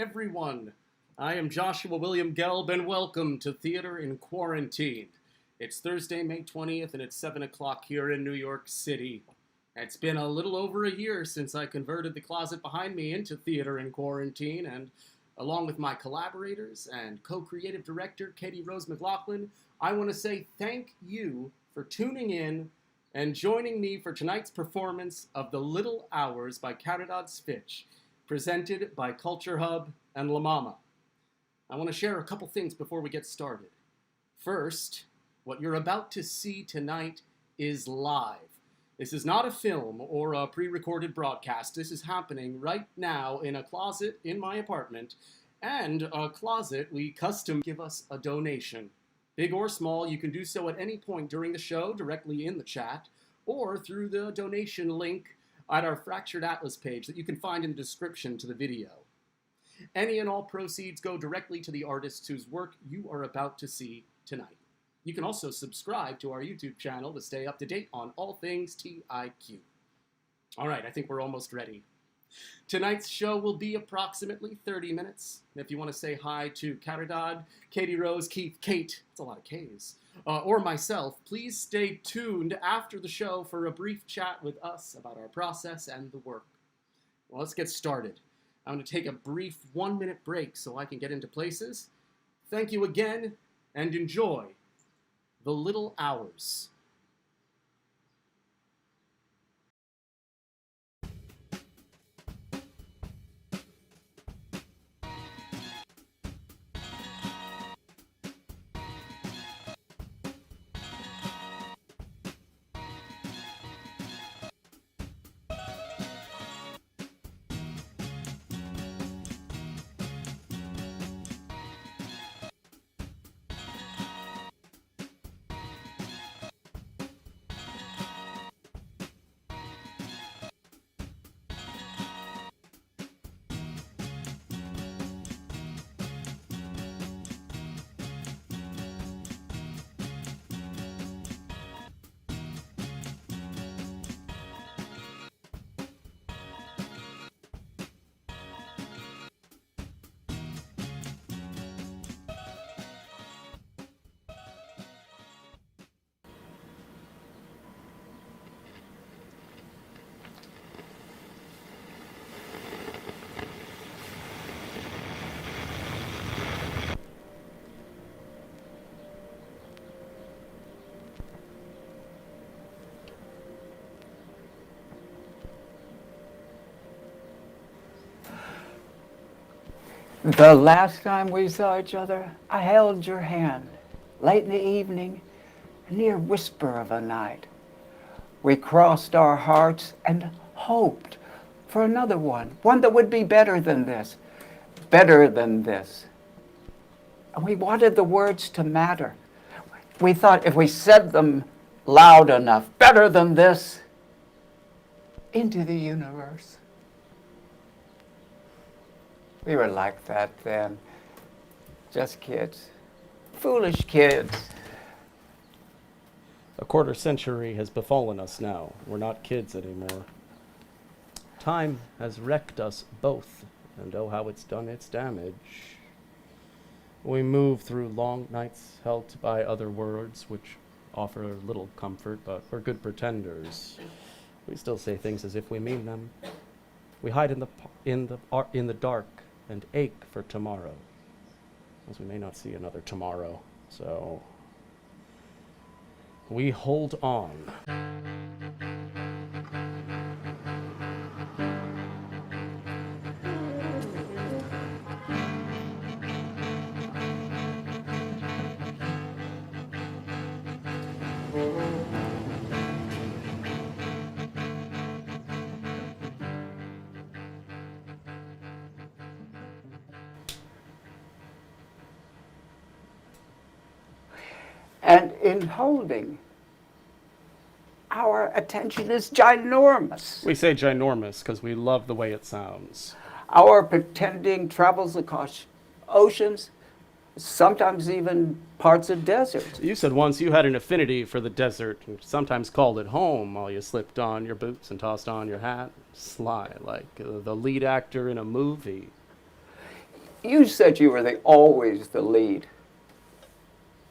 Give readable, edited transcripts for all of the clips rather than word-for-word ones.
everyone. I am Joshua William Gelb, and welcome to Theater in Quarantine. It's Thursday, May 20th, and it's 7 o'clock here in New York City. It's been a little over a year since I converted the closet behind me into Theater in Quarantine, and along with my collaborators and co-creative director, Katie Rose McLaughlin, I want to say thank you for tuning in and joining me for tonight's performance of The Little Hours by Caridad Svich, presented by CultureHub and La MaMa. I want to share a couple things before we get started. First, what you're about to see tonight is live. This is not a film or a pre-recorded broadcast. This is happening right now in a closet in my apartment, and a closet we custom give us a donation. Big or small, you can do so at any point during the show, directly in the chat, or through the donation link at our Fractured Atlas page that you can find in the description to the video. Any and all proceeds go directly to the artists whose work you are about to see tonight. You can also subscribe to our YouTube channel to stay up to date on all things TiQ. All right, I think we're almost ready. Tonight's show will be approximately 30 minutes. If you want to say hi to Caridad, Katie Rose, Keith, Kate, it's a lot of K's, or myself, please stay tuned after the show for a brief chat with us about our process and the work. Well, let's get started. I'm going to take a brief 1-minute break so I can get into places. Thank you again, and enjoy The Little Hours. The last time we saw each other, I held your hand, late in the evening, near whisper of a night. We crossed our hearts and hoped for another one that would be better than this, better than this. And we wanted the words to matter. We thought if we said them loud enough, better than this, into the universe. We were like that then, just kids, foolish kids. A quarter century has befallen us now. We're not kids anymore. Time has wrecked us both, and oh how it's done its damage. We move through long nights helped by other words, which offer little comfort, but we're good pretenders. We still say things as if we mean them. We hide in the dark and ache for tomorrow, as we may not see another tomorrow, so we hold on. And in holding, our attention is ginormous. We say ginormous because we love the way it sounds. Our pretending travels across oceans, sometimes even parts of deserts. You said once you had an affinity for the desert, and sometimes called it home while you slipped on your boots and tossed on your hat. Sly, like the lead actor in a movie. You said you were always the lead.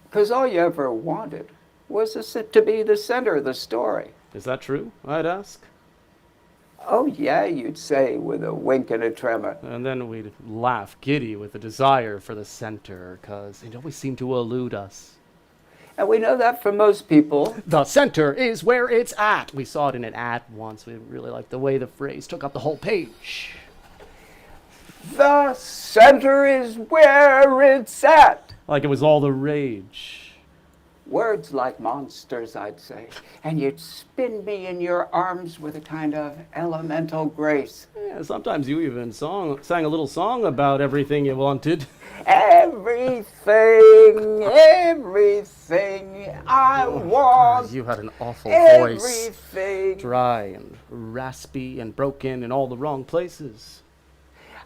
Because all you ever wanted was to be the center of the story. Is that true? I'd ask. Oh, yeah, you'd say with a wink and a tremor. And then we'd laugh giddy with the desire for the center, because it always seemed to elude us. And we know that from most people. The center is where it's at. We saw it in an ad once. We really liked the way the phrase took up the whole page. The center is where it's at. Like it was all the rage. Words like monsters, I'd say. And you'd spin me in your arms with a kind of elemental grace. Yeah, sometimes you even sang a little song about everything you wanted. Everything I want. You had an awful voice. Everything. Dry and raspy and broken in all the wrong places.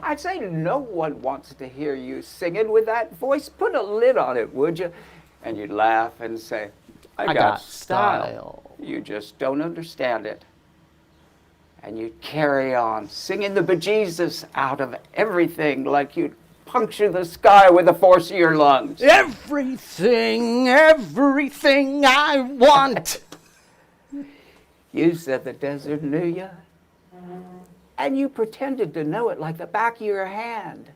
I'd say no one wants to hear you singing with that voice. Put a lid on it, would you? And you'd laugh and say, I got style. You just don't understand it. And you'd carry on, singing the bejesus out of everything like you'd puncture the sky with the force of your lungs. Everything I want. You said the desert knew you. And you pretended to know it like the back of your hand.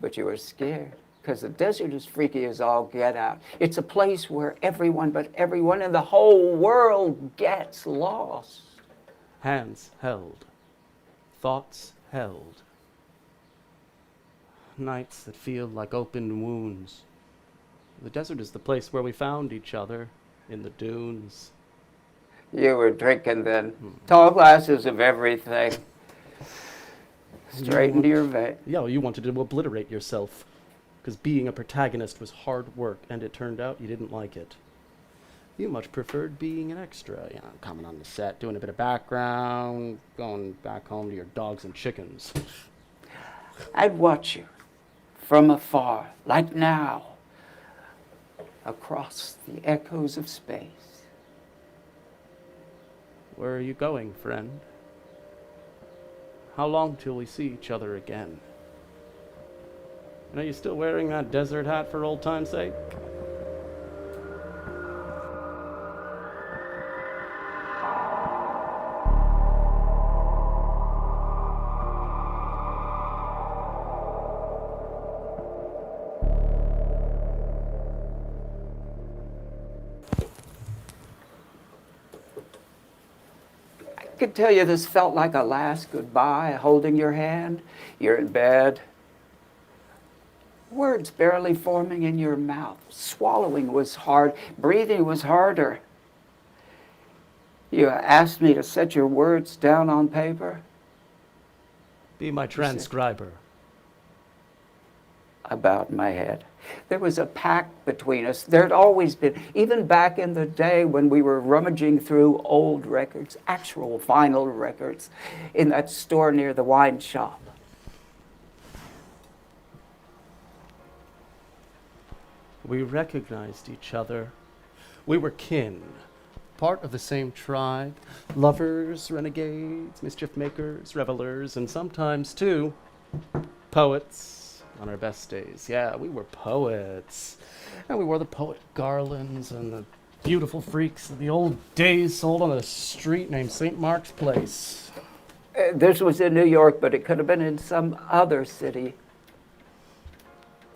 But you were scared, because the desert is freaky as all get out. It's a place where everyone but everyone in the whole world gets lost. Hands held. Thoughts held. Nights that feel like open wounds. The desert is the place where we found each other, in the dunes. You were drinking then. Tall glasses of everything. Straight into your vein. Yeah, well, you wanted to obliterate yourself. Because being a protagonist was hard work, and it turned out you didn't like it. You much preferred being an extra, coming on the set, doing a bit of background, going back home to your dogs and chickens. I'd watch you from afar, like now, across the echoes of space. Where are you going, friend? How long till we see each other again? And are you still wearing that desert hat for old time's sake? I could tell you this felt like a last goodbye, holding your hand. You're in bed. Words barely forming in your mouth. Swallowing was hard. Breathing was harder. You asked me to set your words down on paper. Be my transcriber. I bowed my head. There was a pact between us. There'd always been, even back in the day when we were rummaging through old records, actual vinyl records, in that store near the wine shop. We recognized each other. We were kin, part of the same tribe, lovers, renegades, mischief makers, revelers, and sometimes, too, poets on our best days. Yeah, we were poets. And we wore the poet garlands and the beautiful freaks that the old days sold on a street named St. Mark's Place. This was in New York, but it could have been in some other city.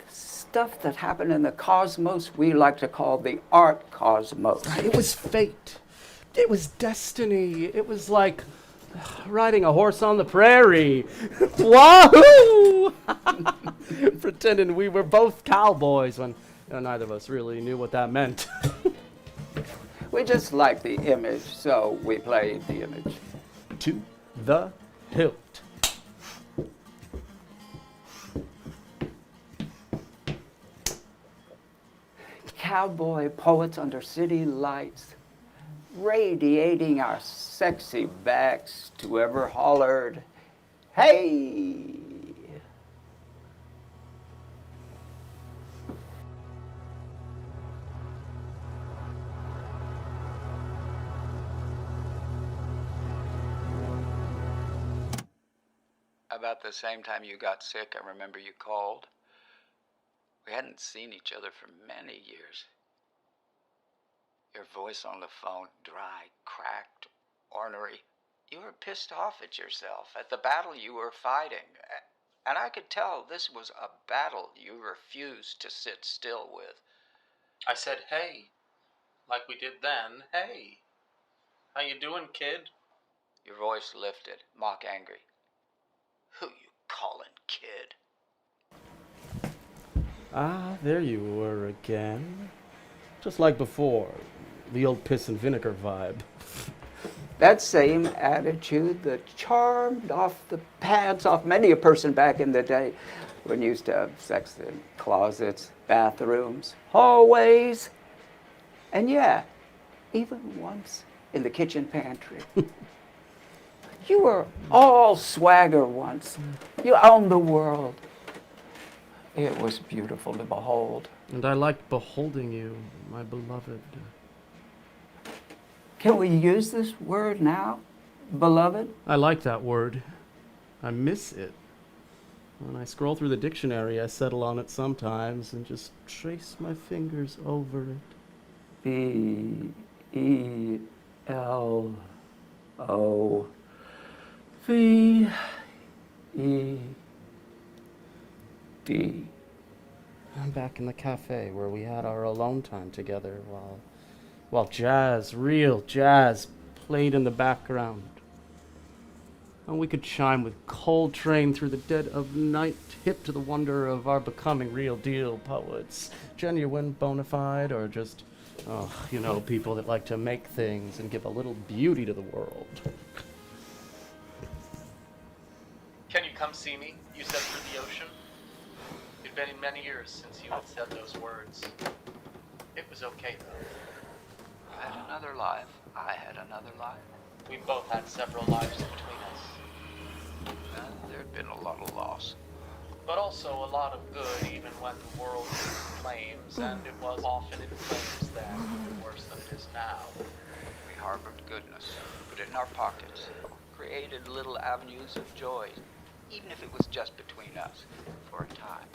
Stuff that happened in the cosmos we like to call the art cosmos. It was fate. It was destiny. It was like riding a horse on the prairie. Wahoo! Pretending we were both cowboys when neither of us really knew what that meant. We just liked the image, so we played the image. To the hilt. Cowboy poets under city lights, radiating our sexy backs to whoever hollered, hey! About the same time you got sick, I remember you called. We hadn't seen each other for many years. Your voice on the phone, dry, cracked, ornery. You were pissed off at yourself, at the battle you were fighting. And I could tell this was a battle you refused to sit still with. I said, hey, like we did then. Hey, how you doing, kid? Your voice lifted, mock angry. Who you callin' kid? Ah, there you were again. Just like before. The old piss and vinegar vibe. That same attitude that charmed off the pads off many a person back in the day when you used to have sex in closets, bathrooms, hallways, and yeah, even once in the kitchen pantry. You were all swagger once. You owned the world. It was beautiful to behold. And I liked beholding you, my beloved. Can we use this word now, beloved? I like that word. I miss it. When I scroll through the dictionary, I settle on it sometimes and just trace my fingers over it. B-E-L-O-V-E-D. I'm back in the cafe where we had our alone time together while jazz, real jazz, played in the background. And we could chime with Coltrane through the dead of night, hip to the wonder of our becoming real deal poets. Genuine, bona fide, or just, people that like to make things and give a little beauty to the world. Can you come see me? You said through the ocean. It'd been many years since you had said those words. It was okay, though. I had another life. I had another life. We both had several lives between us. There'd been a lot of loss. But also a lot of good, even when the world was in flames, and it was often in flames then, worse than it is now. We harbored goodness, put it in our pockets, created little avenues of joy, even if it was just between us, for a time.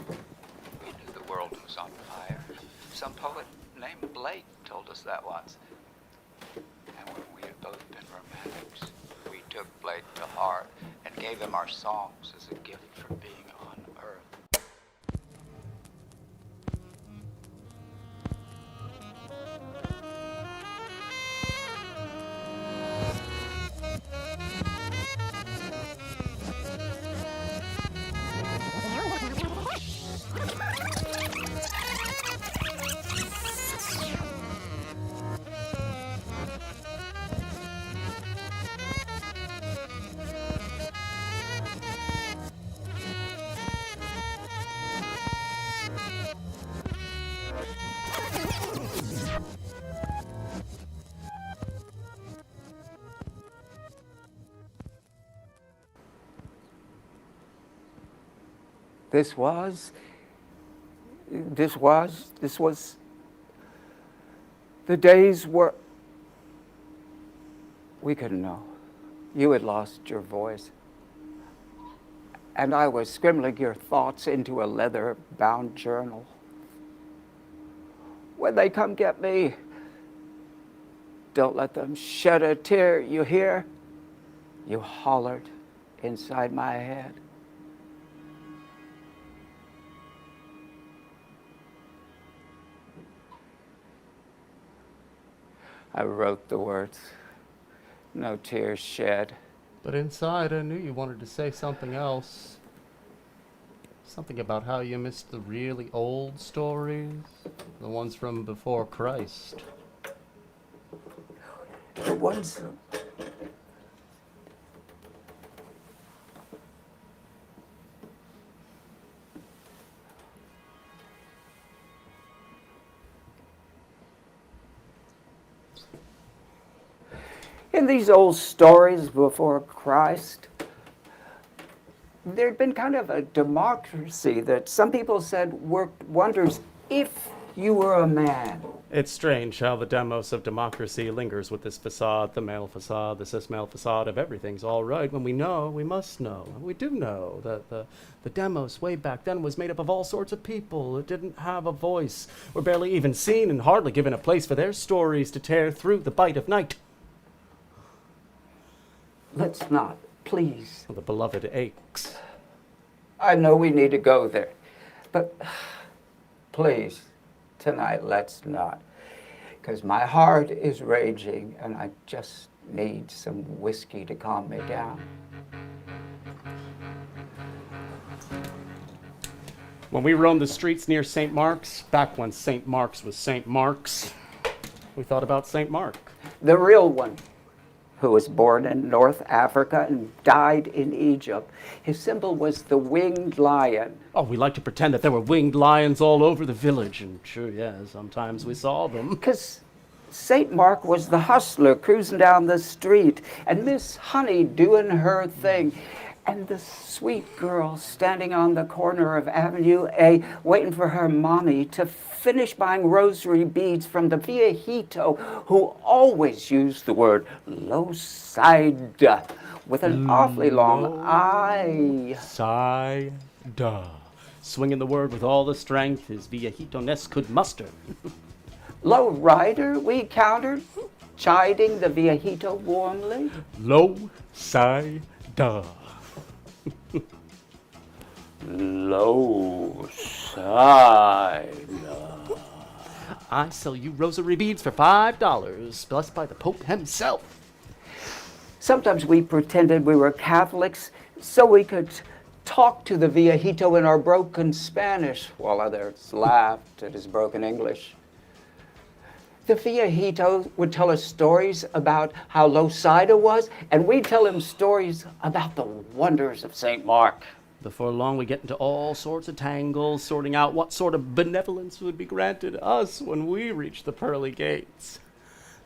We knew the world was on fire. Some poet named Blake told us that once. And when we had both been romantics, we took Blake to heart and gave him our songs as a gift for being on Earth. This was the days where we couldn't know. You had lost your voice. And I was scribbling your thoughts into a leather-bound journal. When they come get me, don't let them shed a tear, you hear? You hollered inside my head. I wrote the words, no tears shed. But inside, I knew you wanted to say something else. Something about how you missed the really old stories, the ones from before Christ. The ones... In these old stories before Christ, there'd been kind of a democracy that some people said worked wonders if you were a man. It's strange how the demos of democracy lingers with this facade, the male facade, the cis-male facade of everything's all right, when we know, we must know, and we do know that the demos way back then was made up of all sorts of people that didn't have a voice, were barely even seen and hardly given a place for their stories to tear through the bite of night. Let's not, please. The beloved aches. I know we need to go there, but please, tonight let's not. Because my heart is raging and I just need some whiskey to calm me down. When we roamed the streets near St. Mark's, back when St. Mark's was St. Mark's, we thought about St. Mark. The real one, who was born in North Africa and died in Egypt. His symbol was the winged lion. Oh, we like to pretend that there were winged lions all over the village, and sure, yeah, sometimes we saw them. Because St. Mark was the hustler cruising down the street, and Miss Honey doing her thing, and the sweet girl standing on the corner of Avenue A waiting for her mommy to finish buying rosary beads from the viejito who always used the word Losida with an awfully long I. Sida. Swinging the word with all the strength his viejito-ness could muster. Low rider, we countered, chiding the viejito warmly. Low-side-da. Low-side. I sell you rosary beads for $5, blessed by the Pope himself. Sometimes we pretended we were Catholics so we could talk to the viejito in our broken Spanish while others laughed at his broken English. The viejito would tell us stories about how Losida was, and we'd tell him stories about the wonders of St. Mark. Before long, we get into all sorts of tangles, sorting out what sort of benevolence would be granted us when we reach the pearly gates.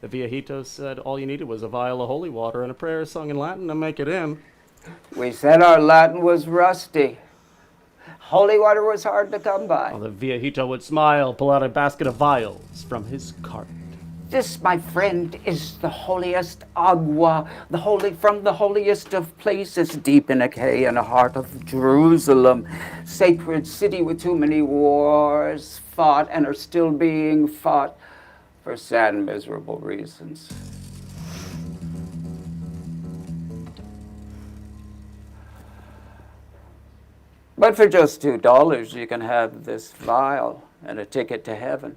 The viejito said all you needed was a vial of holy water and a prayer sung in Latin to make it in. We said our Latin was rusty. Holy water was hard to come by. Well, the viejito would smile, pull out a basket of vials from his cart. This, my friend, is the holiest agua, from the holiest of places, deep in Chae in the heart of Jerusalem, sacred city with too many wars fought and are still being fought for sad and miserable reasons. But for just $2, you can have this vial and a ticket to heaven.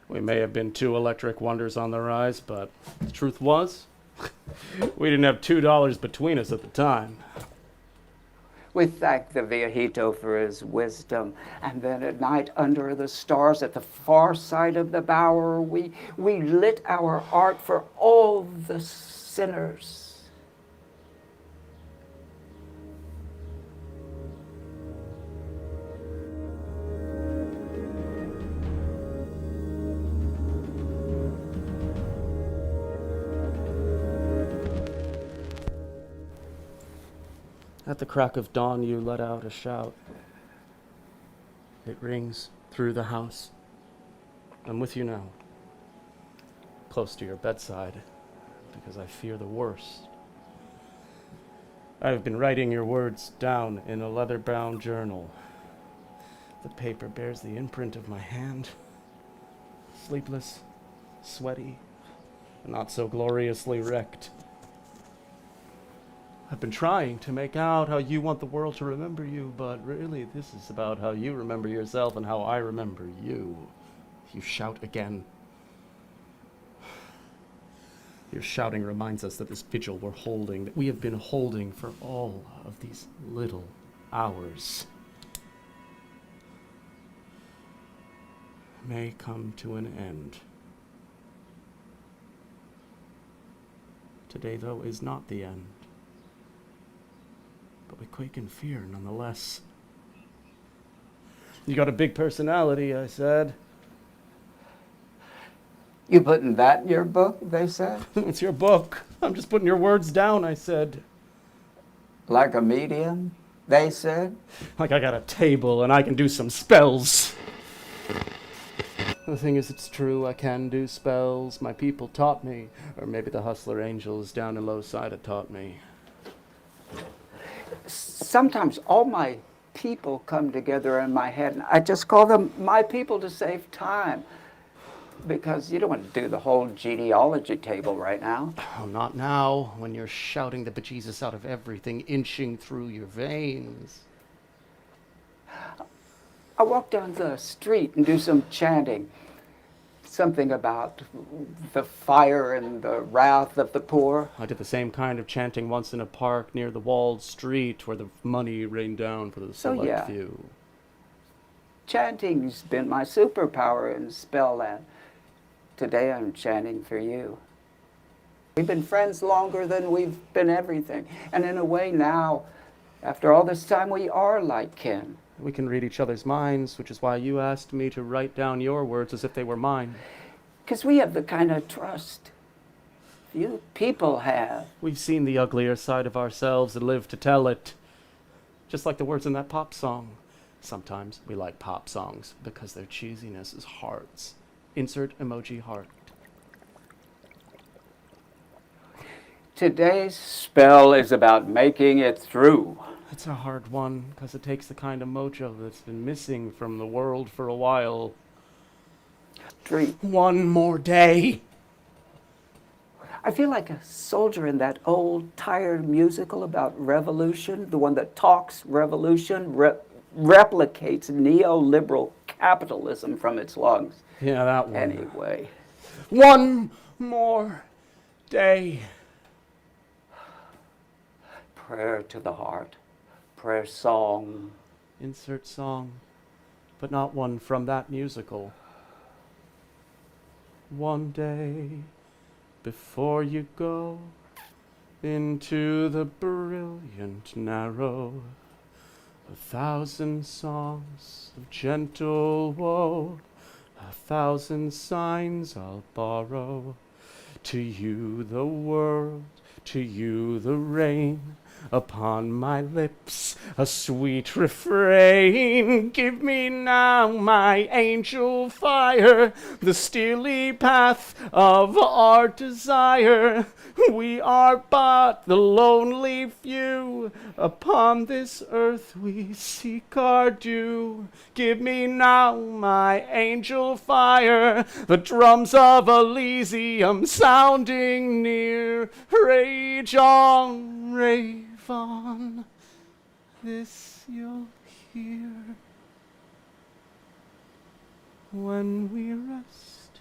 We may have been two electric wonders on the rise, but the truth was, we didn't have $2 between us at the time. We thank the viejito for his wisdom, and then at night under the stars at the far side of the bower, we lit our art for all the sinners. At the crack of dawn, you let out a shout. It rings through the house. I'm with you now, close to your bedside, because I fear the worst. I have been writing your words down in a leather-bound journal. The paper bears the imprint of my hand. Sleepless, sweaty, not so gloriously wrecked. I've been trying to make out how you want the world to remember you, but really this is about how you remember yourself and how I remember you. You shout again. Your shouting reminds us that this vigil we're holding, that we have been holding for all of these little hours, may come to an end. Today, though, is not the end. But we quake in fear nonetheless. You got a big personality, I said. You putting that in your book, they said? It's your book. I'm just putting your words down, I said. Like a medium, they said? Like I got a table and I can do some spells. The thing is, it's true, I can do spells. My people taught me. Or maybe the hustler angels down in low side had taught me. Sometimes all my people come together in my head, and I just call them my people to save time. Because you don't want to do the whole genealogy table right now. Oh, not now, when you're shouting the bejesus out of everything, inching through your veins. I walk down the street and do some chanting. Something about the fire and the wrath of the poor. I did the same kind of chanting once in a park near the walled street where the money rained down for the select few. Chanting's been my superpower in Spellland. Today I'm chanting for you. We've been friends longer than we've been everything. And in a way now, after all this time, we are like kin. We can read each other's minds, which is why you asked me to write down your words as if they were mine. Because we have the kind of trust you people have. We've seen the uglier side of ourselves and lived to tell it. Just like the words in that pop song. Sometimes we like pop songs because their cheesiness is hearts. Insert emoji heart. Today's spell is about making it through. It's a hard one, because it takes the kind of mojo that's been missing from the world for a while. One more day. I feel like a soldier in that old, tired musical about revolution, the one that talks revolution, replicates neoliberal capitalism from its lungs. Yeah, that one. Anyway. One more day. Prayer to the heart. Prayer song. Insert song, but not one from that musical. One day before you go into the brilliant narrow, 1,000 songs of gentle woe, 1,000 signs I'll borrow. To you the world, to you the rain, upon my lips a sweet refrain. Give me now my angel fire, the steely path of our desire. We are but the lonely few, upon this earth we seek our due. Give me now my angel fire, the drums of Elysium sounding near. Rage on, rave on, this you'll hear. When we rest,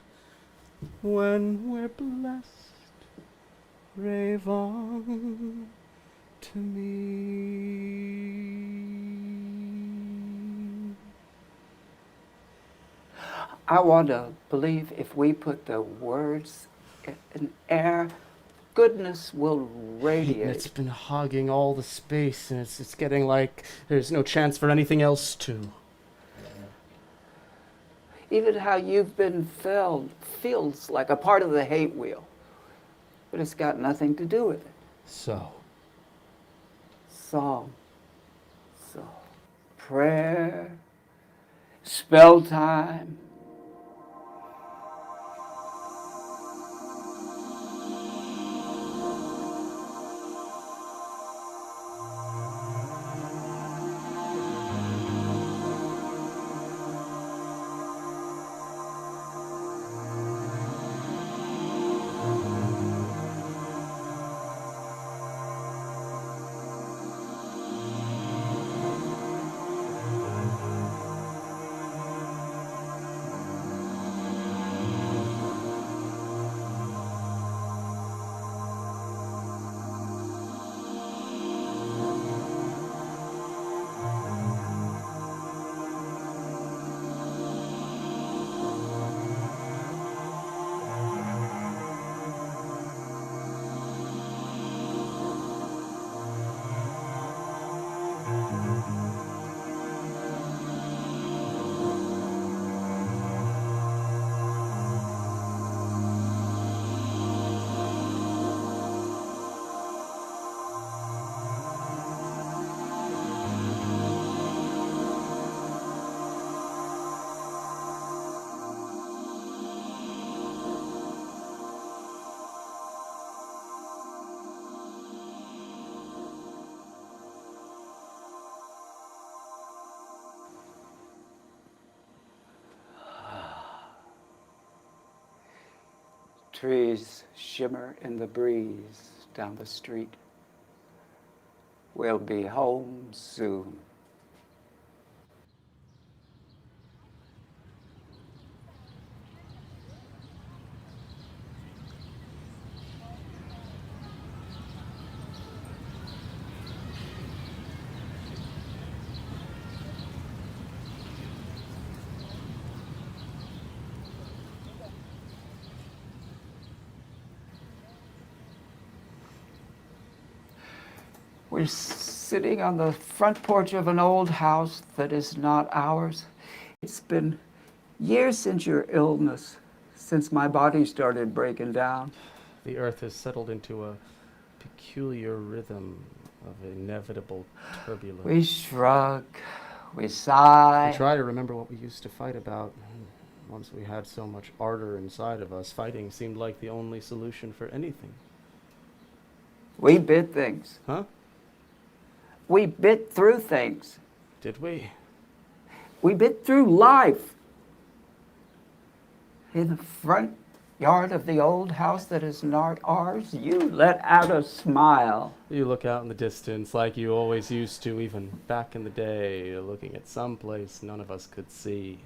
when we're blessed, rave on to me. I want to believe if we put the words in air, goodness will radiate. It's been hogging all the space, and it's getting like there's no chance for anything else to. Even how you've been filled feels like a part of the hate wheel, but it's got nothing to do with it. So. Song. Prayer. Spell time. trees shimmer in the breeze down the street. We'll be home soon. We're sitting on the front porch of an old house that is not ours. It's been years since your illness, since my body started breaking down. The earth has settled into a peculiar rhythm of inevitable turbulence. We shrug, we sigh. We try to remember what we used to fight about. Once we had so much ardor inside of us, fighting seemed like the only solution for anything. We bit things. Huh? We bit through things. Did we? We bit through life. In the front yard of the old house that is not ours, you let out a smile. You look out in the distance like you always used to, even back in the day, looking at some place none of us could see.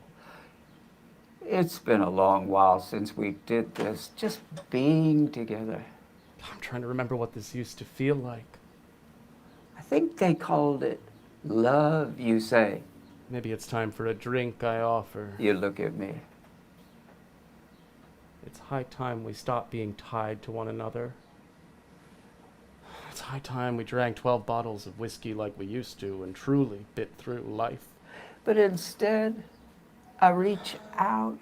It's been a long while since we did this, just being together. I'm trying to remember what this used to feel like. I think they called it love, you say. Maybe it's time for a drink, I offer. You look at me. It's high time we stop being tied to one another. It's high time we drank 12 bottles of whiskey like we used to and truly bit through life. But instead, I reach out,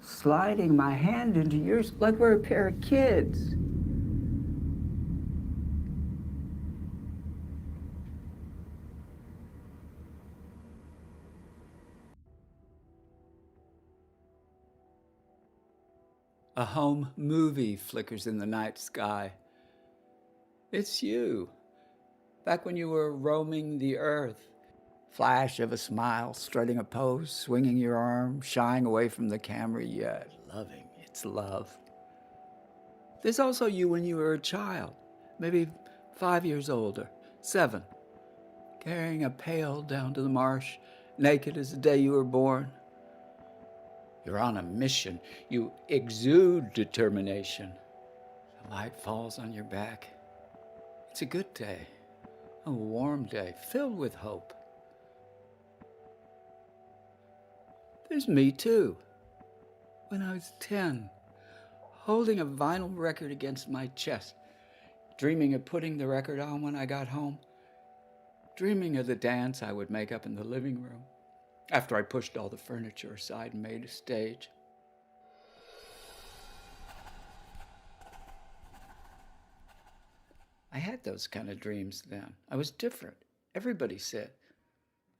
sliding my hand into yours like we're a pair of kids. A home movie flickers in the night sky. It's you, back when you were roaming the earth. Flash of a smile, strutting a pose, swinging your arm, shying away from the camera, yet loving its love. There's also you when you were a child, maybe 5 years old or 7, carrying a pail down to the marsh, naked as the day you were born. You're on a mission. You exude determination. The light falls on your back. It's a good day, a warm day, filled with hope. There's me too, when I was 10, holding a vinyl record against my chest, dreaming of putting the record on when I got home, dreaming of the dance I would make up in the living room, after I pushed all the furniture aside and made a stage. I had those kind of dreams then. I was different. Everybody said.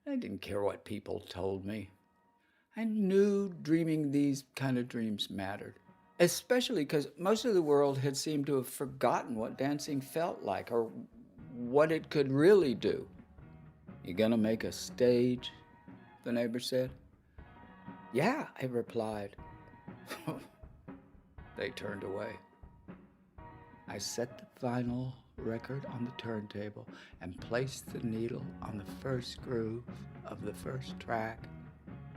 I didn't care what people told me. I knew dreaming these kind of dreams mattered, especially because most of the world had seemed to have forgotten what dancing felt like or what it could really do. You gonna make a stage? The neighbor said. Yeah, I replied. They turned away. I set the vinyl record on the turntable and placed the needle on the first groove of the first track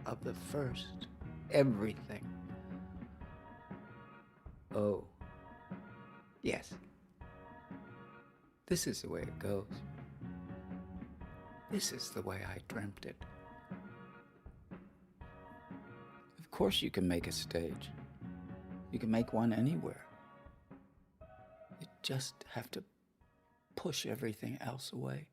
of the first everything. Oh, yes. This is the way it goes. This is the way I dreamt it. Of course you can make a stage. You can make one anywhere. You just have to push everything else away.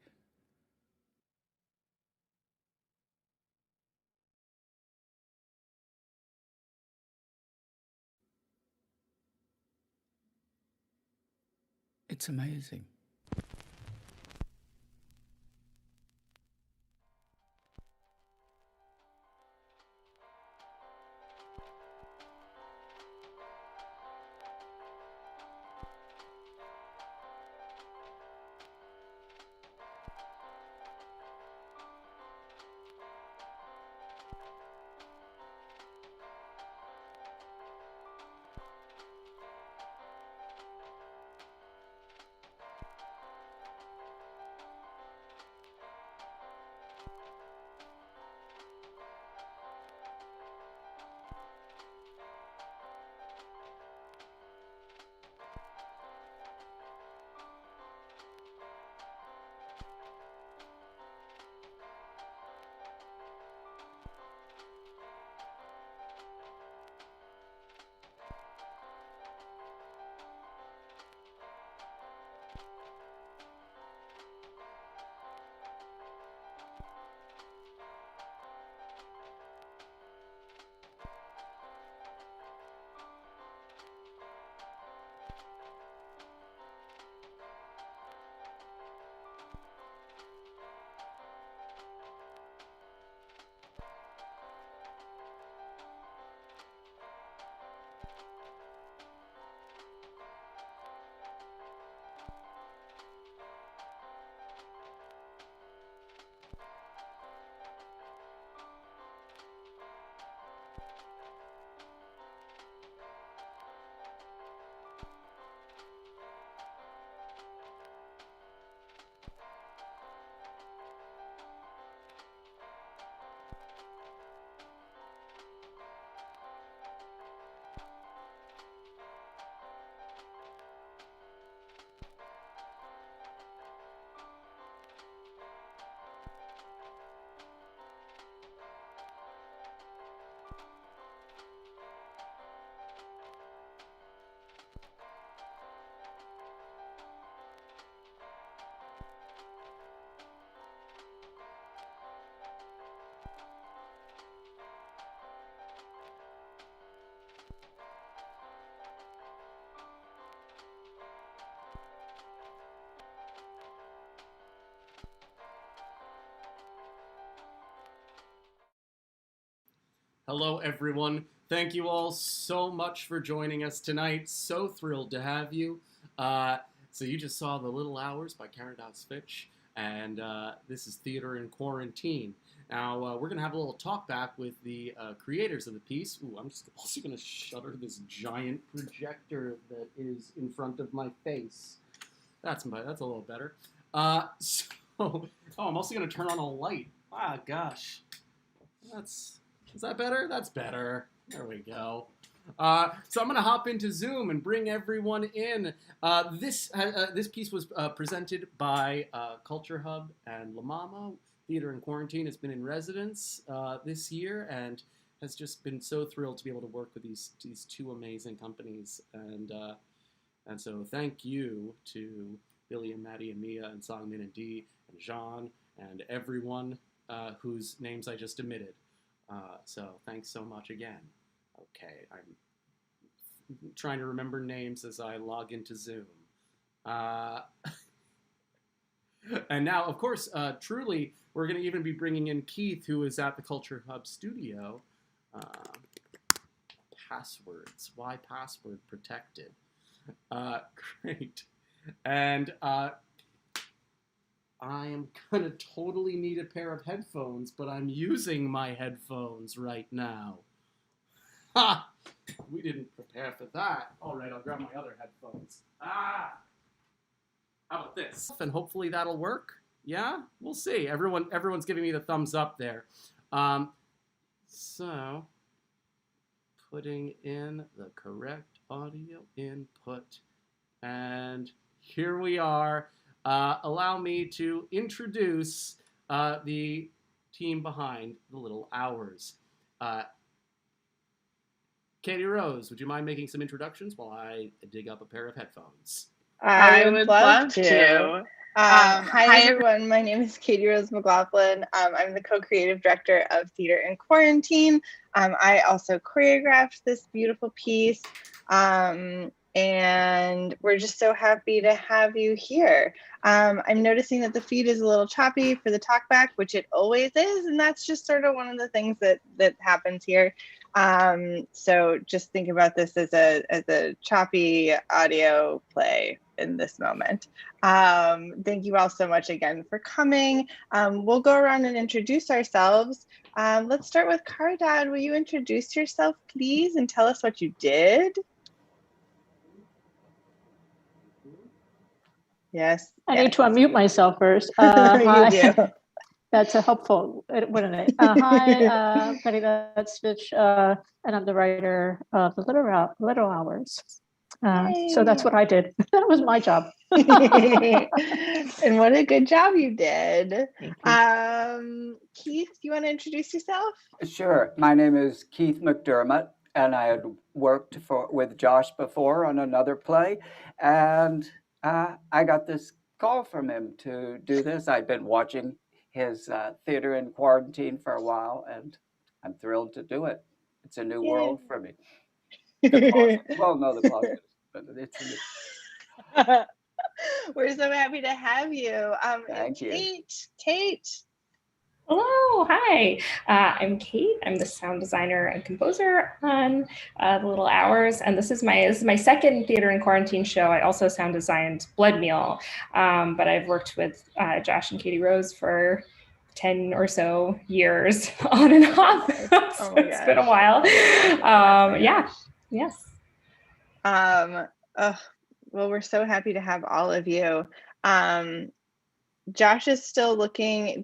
It's amazing. Hello, everyone. Thank you all so much for joining us tonight. So thrilled to have you. So you just saw The Little Hours by Caridad, Svich, and this is Theater in Quarantine. Now, we're going to have a little talk back with the creators of the piece. Ooh, I'm just also going to shutter this giant projector that is in front of my face. That's a little better. I'm also going to turn on a light. Ah, gosh. Is that better? That's better. There we go. So I'm going to hop into Zoom and bring everyone in. This piece was presented by CultureHub and La MaMa. Theater in Quarantine has been in residence this year and has just been so thrilled to be able to work with these two amazing companies. And so thank you to Billy and Mattie and Mia and Sangmin and Dee and Jean and everyone whose names I just omitted. So thanks so much again. Okay, I'm trying to remember names as I log into Zoom. And now, of course, truly, we're going to even be bringing in Keith, who is at the Culture Hub studio. Passwords. Why password protected? Great. And I am going to totally need a pair of headphones, but I'm using my headphones right now. Ha! We didn't prepare for that. All right, I'll grab my other headphones. Ah! How about this? And hopefully that'll work. Yeah? We'll see. Everyone's giving me the thumbs up there. So, putting in the correct audio input. And here we are. Allow me to introduce the team behind The Little Hours. Katie Rose, would you mind making some introductions while I dig up a pair of headphones? I would love to. Hi, everyone. My name is Katie Rose McLaughlin. I'm the co-creative director of Theater in Quarantine. I also choreographed this beautiful piece. And we're just so happy to have you here. I'm noticing that the feed is a little choppy for the talkback, which it always is, and that's just sort of one of the things that happens here. So just think about this as a choppy audio play in this moment. Thank you all so much again for coming. We'll go around and introduce ourselves. Let's start with Caridad. Will you introduce yourself, please, and tell us what you did? Yes. I need to unmute myself first. You do. That's a helpful, wouldn't it? Hi, Caridad, Svich, and I'm the writer of The Little Hours. So that's what I did. That was my job. And what a good job you did. Keith, do you want to introduce yourself? Sure. My name is Keith McDermott, and I had worked with Josh before on another play, and I got this call from him to do this. I'd been watching his Theater in Quarantine for a while, and I'm thrilled to do it. It's a new world for me. The positive, but it's We're so happy to have you. Thank you. Tate. Hello, hi. I'm Kate. I'm the sound designer and composer on The Little Hours, and this is my second theater in quarantine show. I also sound designed Blood Meal, but I've worked with Josh and Katie Rose for 10 or so years on and off. So it's been a while. Yeah. Yes. Well, we're so happy to have all of you. Josh is still looking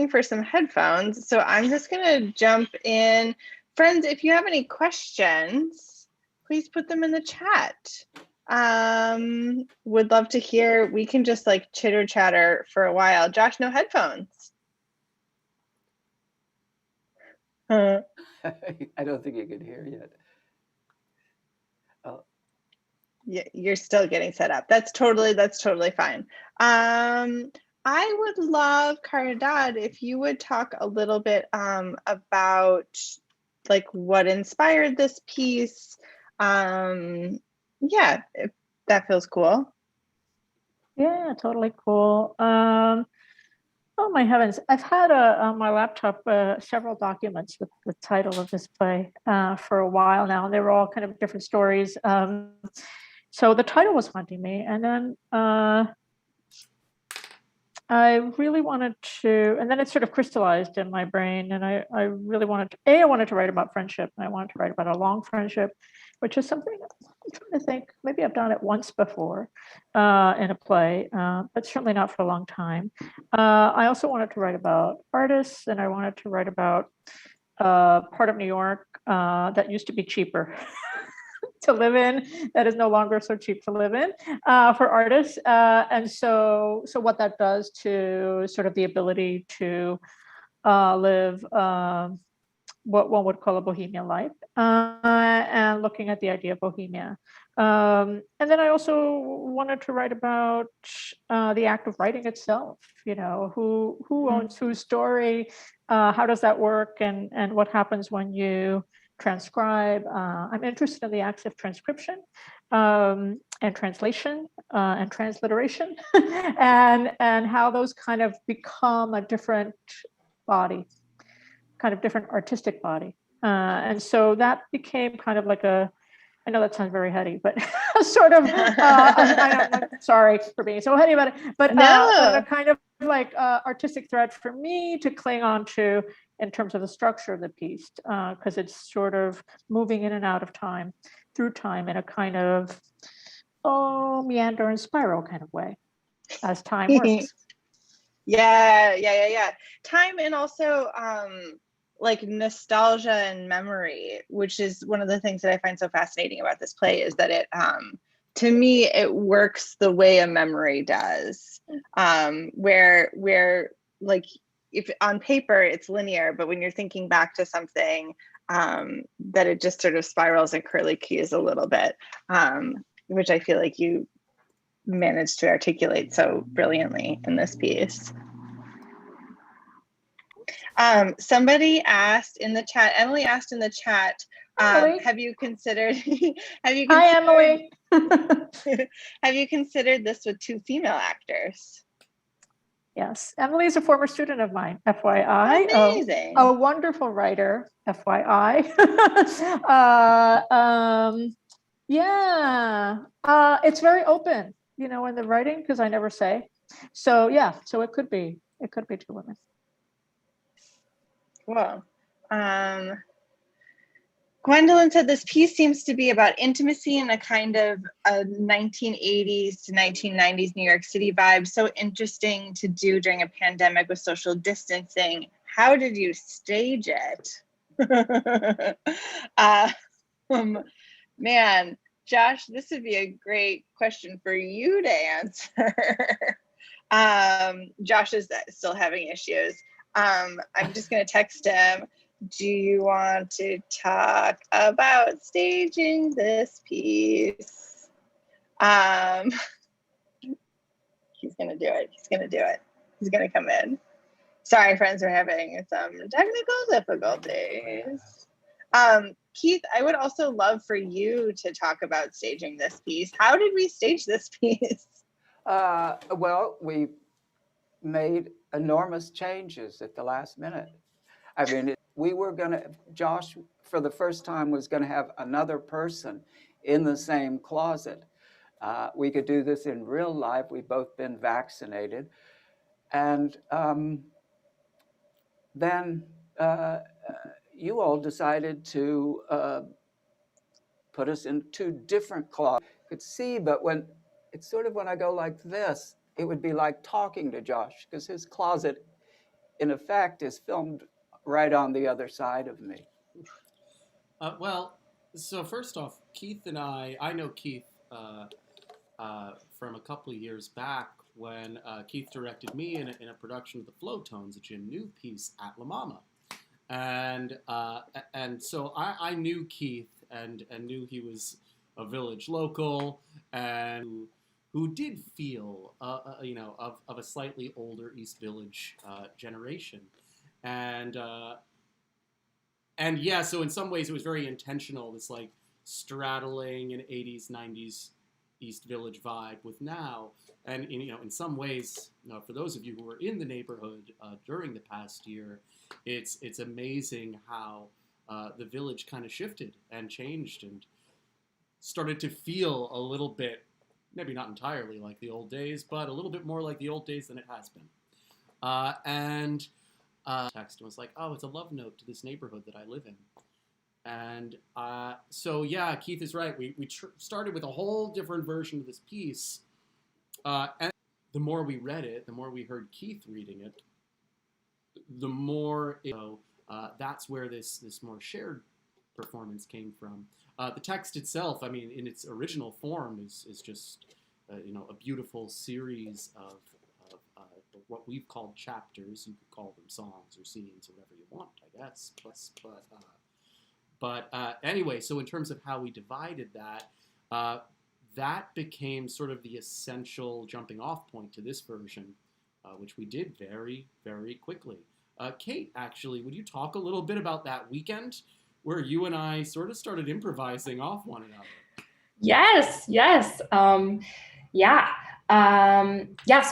for some headphones, so I'm just gonna jump in. Friends, if you have any questions, please put them in the chat. Would love to hear. We can just like chitter chatter for a while. Josh, no headphones. I don't think you can hear yet. Oh. Yeah, you're still getting set up. That's totally fine. I would love, Caridad, if you would talk a little bit about like what inspired this piece. Yeah, if that feels cool. Yeah, totally cool. Oh my heavens! I've had on my laptop several documents with the title of this play for a while now, and they were all kind of different stories. So the title was haunting me, and then I really wanted to, and then it sort of crystallized in my brain, and I really wanted to, I wanted to write about friendship, and I wanted to write about a long friendship, which is something I'm trying to think, maybe I've done it once before in a play, but certainly not for a long time. I also wanted to write about artists, and I wanted to write about part of New York that used to be cheaper to live in, that is no longer so cheap to live in for artists. And so what that does to sort of the ability to live what one would call a bohemian life, and looking at the idea of bohemia. And then I also wanted to write about the act of writing itself, you know, who owns whose story, how does that work, and what happens when you transcribe. I'm interested in the acts of transcription and translation and transliteration and how those kind of become a different body, kind of different artistic body. And so that became kind of like a, I know that sounds very heady, but sort of, I'm sorry for being so heady about it, but a kind of like artistic thread for me to cling on to in terms of the structure of the piece, because it's sort of moving in and out of time, through time in a kind of meander and spiral kind of way, as time works. Yeah. Time, and also like nostalgia and memory, which is one of the things that I find so fascinating about this play, is that it, to me, it works the way a memory does, where like, if on paper it's linear, but when you're thinking back to something, that it just sort of spirals and curly keys a little bit, which I feel like you managed to articulate so brilliantly in this piece. Somebody asked in the chat, Emily asked in the chat, have you considered, Hi, Emily. have you considered this with two female actors? Yes, Emily is a former student of mine, FYI. Amazing. A wonderful writer, FYI. Yeah, it's very open, you know, in the writing, because I never say. So yeah, so it could be two women. Cool. Gwendolyn said this piece seems to be about intimacy in a kind of a 1980s to 1990s New York City vibe. So interesting to do during a pandemic with social distancing. How did you stage it? Man, Josh, this would be a great question for you to answer. Josh is still having issues. I'm just going to text him. Do you want to talk about staging this piece? He's going to do it. He's going to come in. Sorry, friends, we're having some technical difficulties. Keith, I would also love for you to talk about staging this piece. How did we stage this piece? Well, we made enormous changes at the last minute. I mean, we were going to, Josh, for the first time, was going to have another person in the same closet. We could do this in real life. We've both been vaccinated. And then you all decided to put us in two different closets. You could see, but when it's sort of when I go like this, it would be like talking to Josh, because his closet, in effect, is filmed right on the other side of me. Well, so first off, Keith and I know Keith from a couple of years back when Keith directed me in a production of The Flow Tones, a Jim New piece at La MaMa. And so I knew Keith and knew he was a village local and who did feel, of a slightly older East Village generation. And yeah, so in some ways it was very intentional, this like straddling an 80s, 90s East Village vibe with now. And in some ways, for those of you who were in the neighborhood during the past year, it's amazing how the village kind of shifted and changed and started to feel a little bit, maybe not entirely like the old days, but a little bit more like the old days than it has been. And text was like, oh, it's a love note to this neighborhood that I live in. And so, yeah, Keith is right. We started with a whole different version of this piece. And the more we read it, the more we heard Keith reading it, the more, that's where this more shared performance came from. The text itself, I mean, in its original form is just, a beautiful series of what we've called chapters. You could call them songs or scenes or whatever you want, I guess. But anyway, so in terms of how we divided that, that became sort of the essential jumping off point to this version, which we did very, very quickly. Kate, actually, would you talk a little bit about that weekend where you and I sort of started improvising off one another? Yes. Yes,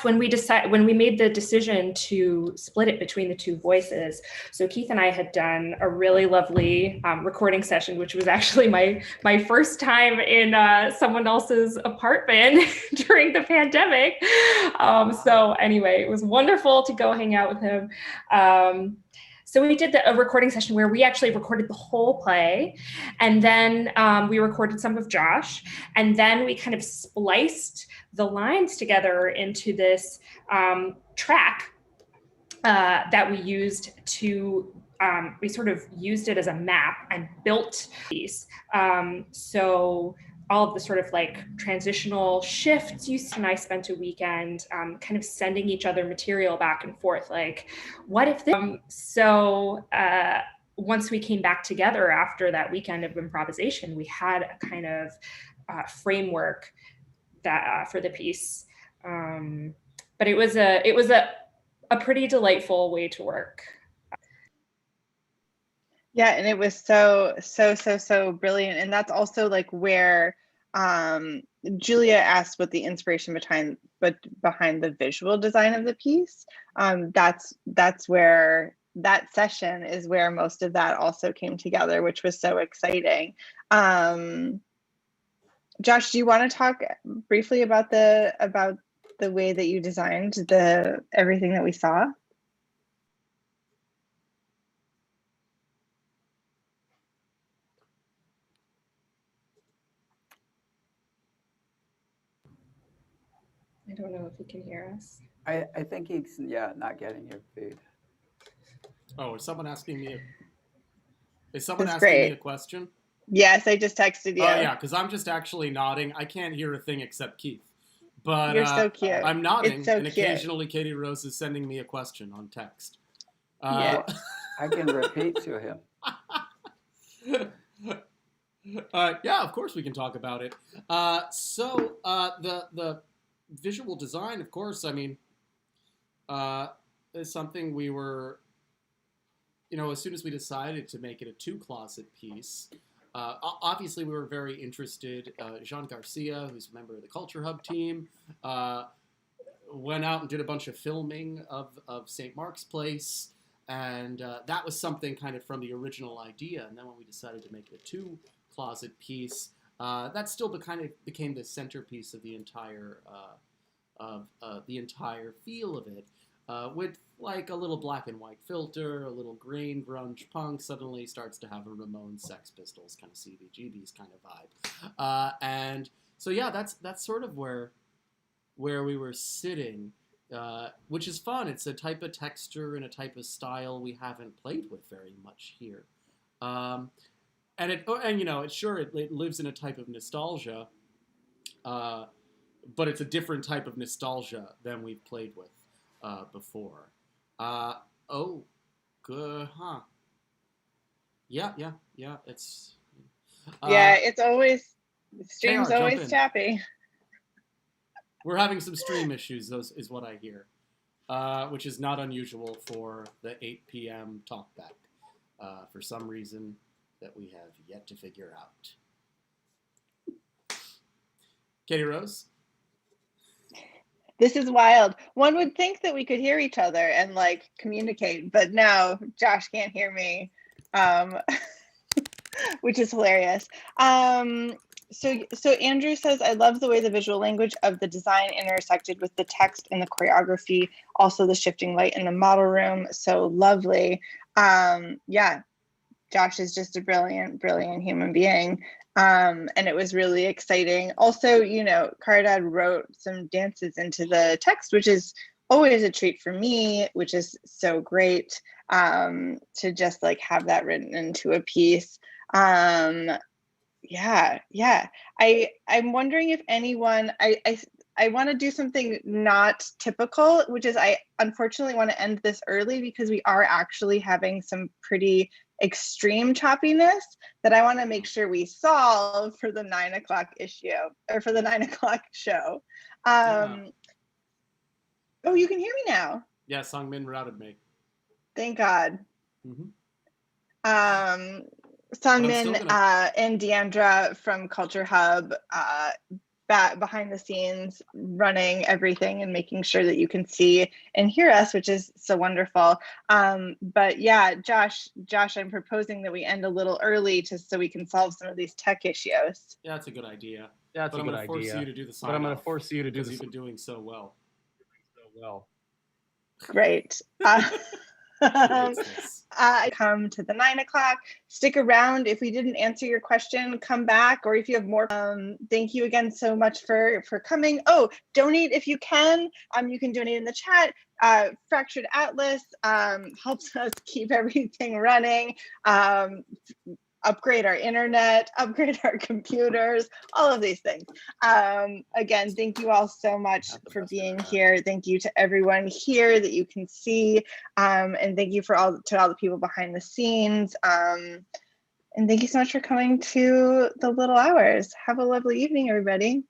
when we made the decision to split it between the two voices, so Keith and I had done a really lovely recording session, which was actually my first time in someone else's apartment during the pandemic. So anyway, it was wonderful to go hang out with him. So we did a recording session where we actually recorded the whole play, and then we recorded some of Josh, and then we kind of spliced the lines together into this track that we used to, we sort of used it as a map and built these. So all of the sort of like transitional shifts, you and I spent a weekend kind of sending each other material back and forth, like, what if this? Once we came back together after that weekend of improvisation, we had a kind of framework that for the piece. But it was a pretty delightful way to work. Yeah, and it was so brilliant. And that's also like where Julia asked what the inspiration behind the visual design of the piece. That's where that session is where most of that also came together, which was so exciting. Josh, do you want to talk briefly about the way that you designed everything that we saw? I don't know if he can hear us. I think he's, not getting your feed. Oh, is someone asking me a question? Yes, I just texted you. Oh, yeah, because I'm just actually nodding. I can't hear a thing except Keith. But you're so cute. I'm nodding, so and cute. Occasionally Katie Rose is sending me a question on text. I can repeat to him. Yeah, of course we can talk about it. So the visual design, of course, I mean, is something we were, as soon as we decided to make it a two-closet piece, obviously we were very interested. Jean Garcia, who's a member of the Culture Hub team, went out and did a bunch of filming of St. Mark's Place, and that was something kind of from the original idea. And then when we decided to make it a two-closet piece, that still became the centerpiece of the entire feel of it, with like a little black and white filter, a little green grunge punk suddenly starts to have a Ramones Sex Pistols kind of CBGB's kind of vibe, and so yeah, that's sort of where we were sitting, which is fun. It's a type of texture and a type of style we haven't played with very much here, and it lives in a type of nostalgia, but it's a different type of nostalgia than we've played with before. Good, huh? Yeah. It's It's always the stream's jump always in. choppy. We're having some stream issues, is what I hear, which is not unusual for the 8 p.m. Talkback, for some reason that we have yet to figure out. Katie Rose? This is wild. One would think that we could hear each other and like communicate, but no, Josh can't hear me, which is hilarious. So Andrew says, I love the way the visual language of the design intersected with the text and the choreography, also the shifting light in the model room. So lovely. Yeah, Josh is just a brilliant, brilliant human being. And it was really exciting. Also, Caridad wrote some dances into the text, which is always a treat for me, which is so great, to just like have that written into a piece. I'm wondering if anyone, I want to do something not typical, which is I unfortunately want to end this early because we are actually having some pretty extreme choppiness that I want to make sure we solve for the 9 o'clock issue or for the 9 o'clock show. Oh, you can hear me now. Yeah, Sangmin routed me. Thank God. Mm-hmm. Sangmin and DeAndra from CultureHub, behind the scenes, running everything and making sure that you can see and hear us, which is so wonderful. But yeah, Josh, I'm proposing that we end a little early so we can solve some of these tech issues. Yeah, that's a good idea. That's a good idea. I'm going to force you to do the sign. But I'm going to force you to do because you've been doing so well. Great. I come to the 9 o'clock. Stick around. If we didn't answer your question, come back. Or if you have more, thank you again so much for coming. Oh, donate if you can. You can donate in the chat. Fractured Atlas helps us keep everything running. Upgrade our internet, upgrade our computers, all of these things. Again, thank you all so much for being here. Thank you to everyone here that you can see, and thank you to all the people behind the scenes. And thank you so much for coming to the Little Hours. Have a lovely evening, everybody.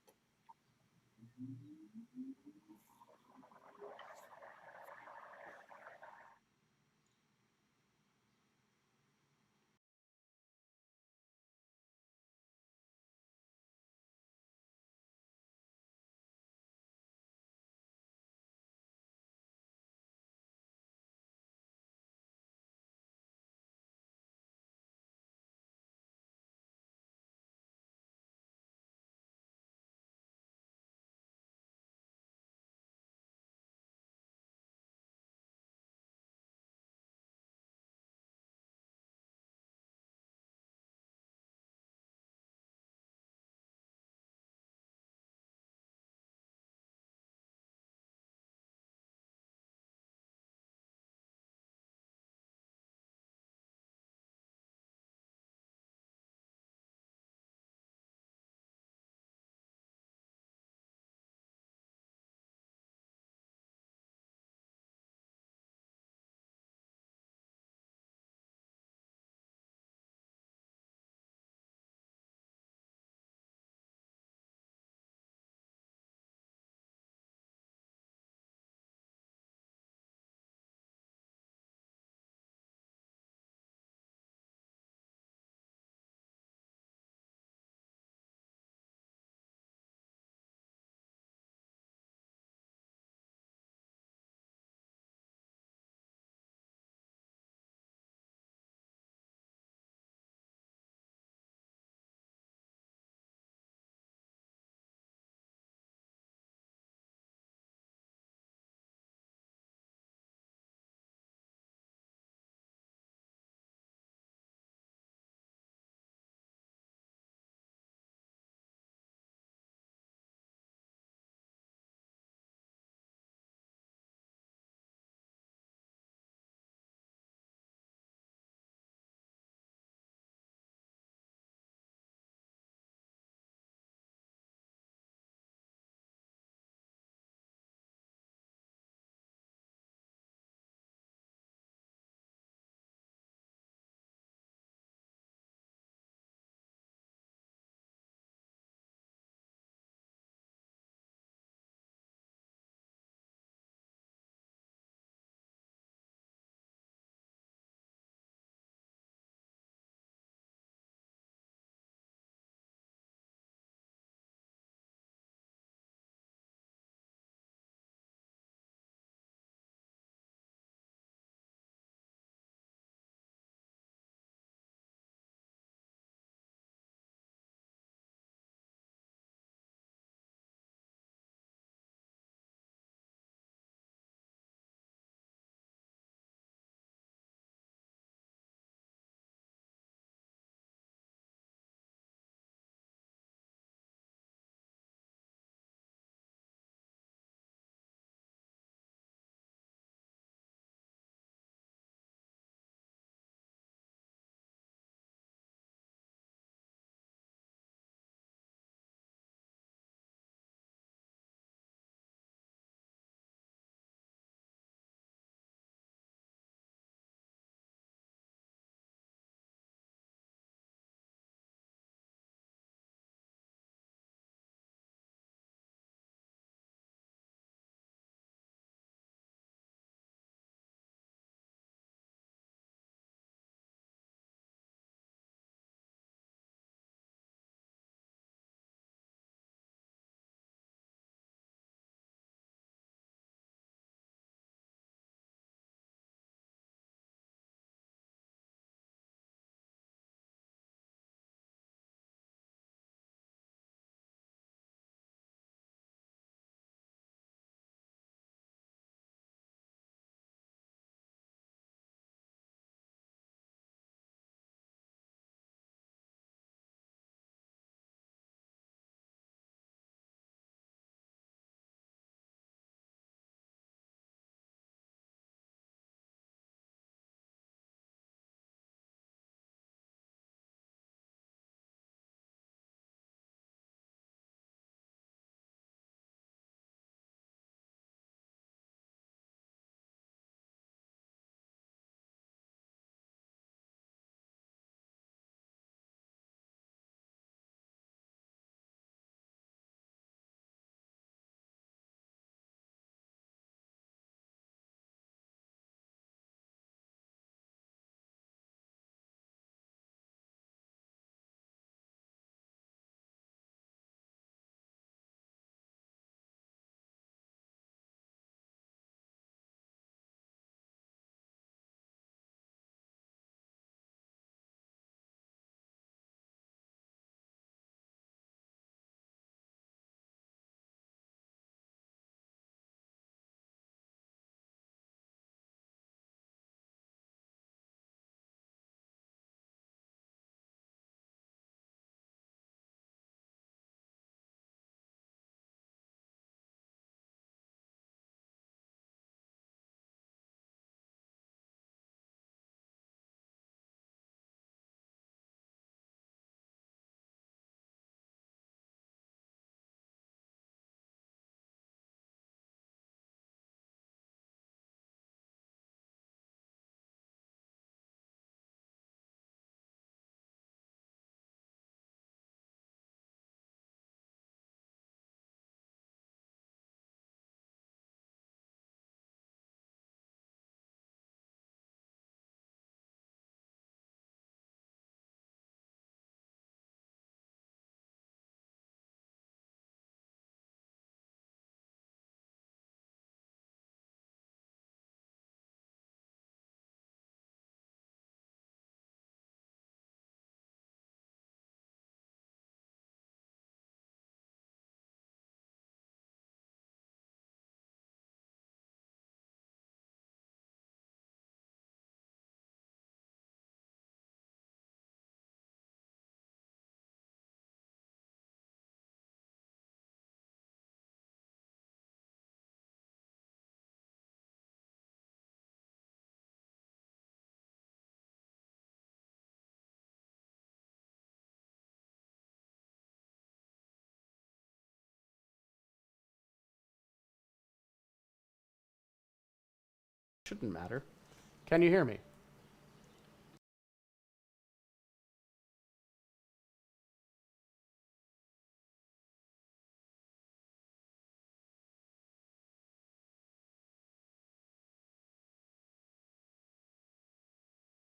Shouldn't matter. Can you hear me?